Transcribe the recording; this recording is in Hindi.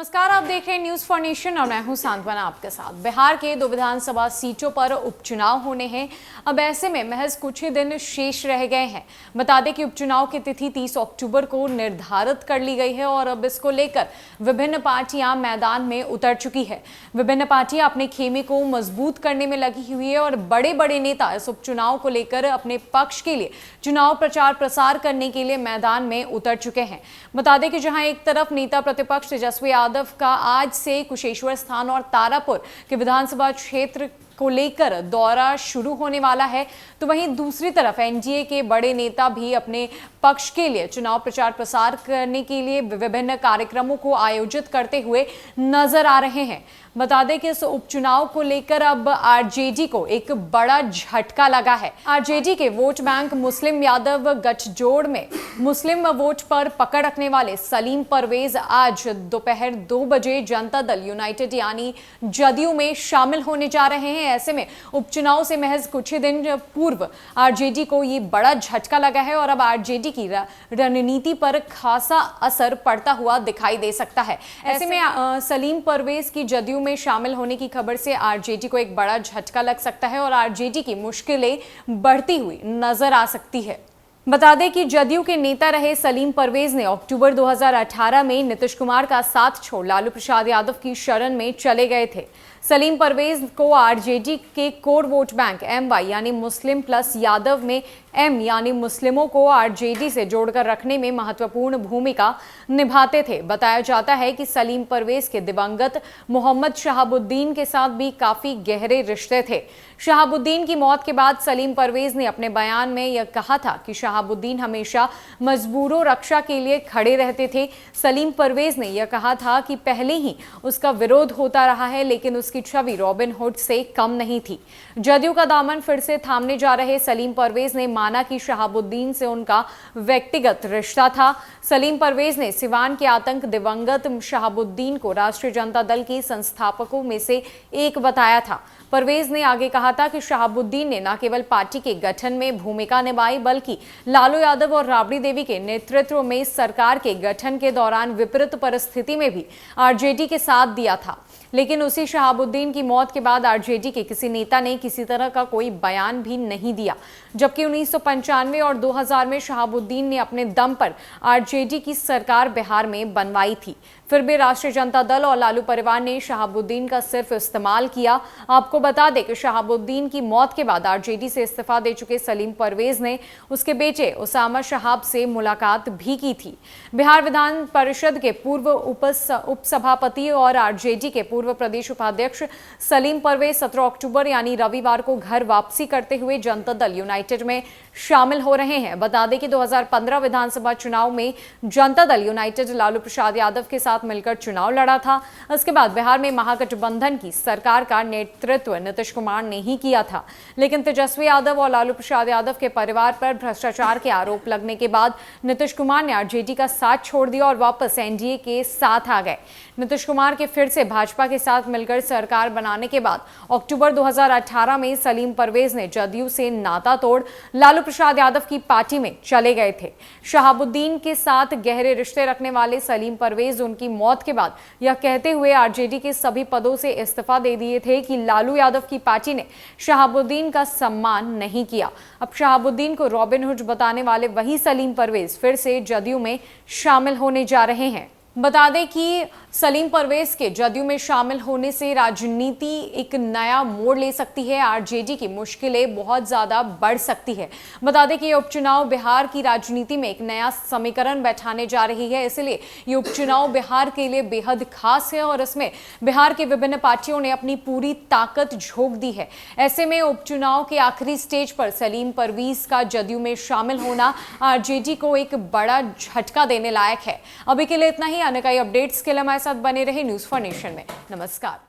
नमस्कार, आप देख रहे हैं न्यूज फॉर नेशन और मैं हूं सांत्वना आपके साथ। बिहार के 2 विधानसभा सीटों पर उपचुनाव होने हैं। अब ऐसे में महज कुछ ही दिन शेष रह गए हैं। बता दें कि उपचुनाव की तिथि 30 अक्टूबर को निर्धारित कर ली गई है और अब इसको लेकर विभिन्न पार्टियां मैदान में उतर चुकी है। विभिन्न पार्टियां अपने खेमे को मजबूत करने में लगी हुई है और बड़े बड़े नेता इस उपचुनाव को लेकर अपने पक्ष के लिए चुनाव प्रचार प्रसार करने के लिए मैदान में उतर चुके हैं। बता दें कि जहां एक तरफ नेता प्रतिपक्ष तेजस्वी यादव का आज से कुशेश्वर स्थान और तारापुर के विधानसभा क्षेत्र को लेकर दौरा शुरू होने वाला है, तो वहीं दूसरी तरफ एनडीए के बड़े नेता भी अपने पक्ष के लिए चुनाव प्रचार प्रसार करने के लिए विभिन्न कार्यक्रमों को आयोजित करते हुए नजर आ रहे हैं। बता दें कि इस उपचुनाव को लेकर अब आरजेडी को एक बड़ा झटका लगा है। आरजेडी के वोट बैंक मुस्लिम यादव गठजोड़ में मुस्लिम वोट पर पकड़ रखने वाले सलीम परवेज आज दोपहर 2 बजे जनता दल यूनाइटेड यानी जदयू में शामिल होने जा रहे हैं। ऐसे में उपचुनाव से महज कुछ ही दिन पूर्व आरजेडी को ये बड़ा झटका लगा है और अब आरजेडी की रणनीति पर खासा असर पड़ता हुआ दिखाई दे सकता है। ऐसे में सलीम परवेज की जदयू में शामिल होने की खबर से आरजेडी को एक बड़ा झटका लग सकता है और आरजेडी की मुश्किलें बढ़ती हुई नजर आ सकती है। बता दें कि जदयू के नेता रहे सलीम परवेज ने अक्टूबर 2018 में नीतीश कुमार का साथ छोड़ लालू प्रसाद यादव की शरण में चले गए थे। सलीम परवेज को आरजेडी के कोर वोट बैंक एमवाई यानी मुस्लिम प्लस यादव में एम यानी मुस्लिमों को आरजेडी से जोड़कर रखने में महत्वपूर्ण भूमिका निभाते थे। बताया जाता है कि सलीम परवेज के दिवंगत मोहम्मद शहाबुद्दीन के साथ भी काफी गहरे रिश्ते थे। शहाबुद्दीन की मौत के बाद सलीम परवेज ने अपने बयान में यह कहा था कि शहाबुद्दीन हमेशा मजबूरों रक्षा के लिए खड़े रहते थे। सलीम परवेज ने यह कहा था कि पहले ही उसका विरोध होता रहा है, लेकिन उसकी छवि रॉबिन हुड से कम नहीं थी। जदयू का दामन फिर से थामने जा रहे सलीम परवेज ने माना कि शहाबुद्दीन से उनका व्यक्तिगत रिश्ता था। सलीम परवेज ने सिवान के आतंक दिवंगत शहाबुद्दीन को राष्ट्रीय जनता दल के संस्थापकों में से एक बताया था। परवेज ने आगे कहा था कि शहाबुद्दीन ने न केवल पार्टी के गठन में भूमिका निभाई, बल्कि लालू यादव और राबड़ी देवी के नेतृत्व में सरकार के गठन के दौरान विपरीत परिस्थिति में भी आरजेडी के साथ दिया था। लेकिन उसी शहाबुद्दीन की मौत के बाद आरजेडी के किसी नेता ने किसी तरह का कोई बयान भी नहीं दिया, जबकि 1995 और 2000 में शहाबुद्दीन ने अपने दम पर आरजेडी की सरकार बिहार में बनवाई थी। फिर भी राष्ट्रीय जनता दल और लालू परिवार ने शहाबुद्दीन का सिर्फ इस्तेमाल किया। आपको बता दें कि शहाबुद्दीन की मौत के बाद आरजेडी से इस्तीफा दे चुके सलीम परवेज ने उसके बेटे उसामा शहाब से मुलाकात भी की थी। बिहार विधान परिषद के पूर्व उपसभापति और आरजेडी के पूर्व प्रदेश उपाध्यक्ष सलीम परवेज 17 अक्टूबर यानी रविवार को घर वापसी करते हुए जनता दल यूनाइटेड में शामिल हो रहे हैं। बता दें कि 2015 विधानसभा चुनाव में जनता दल यूनाइटेड लालू प्रसाद यादव के साथ मिलकर चुनाव लड़ा था। इसके बाद बिहार में महागठबंधन की सरकार का नेतृत्व नीतीश कुमार ने ही किया था, लेकिन तेजस्वी यादव और लालू प्रसाद यादव के परिवार पर भ्रष्टाचार के आरोप लगने के बाद नीतीश कुमार ने आरजेडी का साथ छोड़ दिया और वापस एनडीए के साथ आ गए। नीतीश कुमार के फिर से भाजपा के साथ मिलकर सरकार बनाने के बाद अक्टूबर 2018 में सलीम परवेज ने जदयू से नाता तोड़ लालू प्रसाद यादव की पार्टी में चले गए थे। शहाबुद्दीन के साथ गहरे रिश्ते रखने वाले सलीम परवेज उनकी मौत के बाद यह कहते हुए आरजेडी के सभी पदों से इस्तीफा दे दिए थे कि लालू यादव की पार्टी ने शहाबुद्दीन का सम्मान नहीं किया। अब शहाबुद्दीन को रॉबिन हुड बताने वाले वही सलीम परवेज फिर से जदयू में शामिल होने जा रहे हैं। बता दें कि सलीम परवेज के जदयू में शामिल होने से राजनीति एक नया मोड़ ले सकती है। आरजेडी की मुश्किलें बहुत ज्यादा बढ़ सकती है। बता दें कि ये उपचुनाव बिहार की राजनीति में एक नया समीकरण बैठाने जा रही है, इसलिए ये उपचुनाव बिहार के लिए बेहद खास है और इसमें बिहार की विभिन्न पार्टियों ने अपनी पूरी ताकत झोंक दी है। ऐसे में उपचुनाव के आखिरी स्टेज पर सलीम परवेज का जदयू में शामिल होना आरजेडी को एक बड़ा झटका देने लायक है। अभी के लिए इतना ही। अन्य कई अपडेट्स के लिए हमारे साथ बने रहे न्यूज फॉर नेशन में। नमस्कार।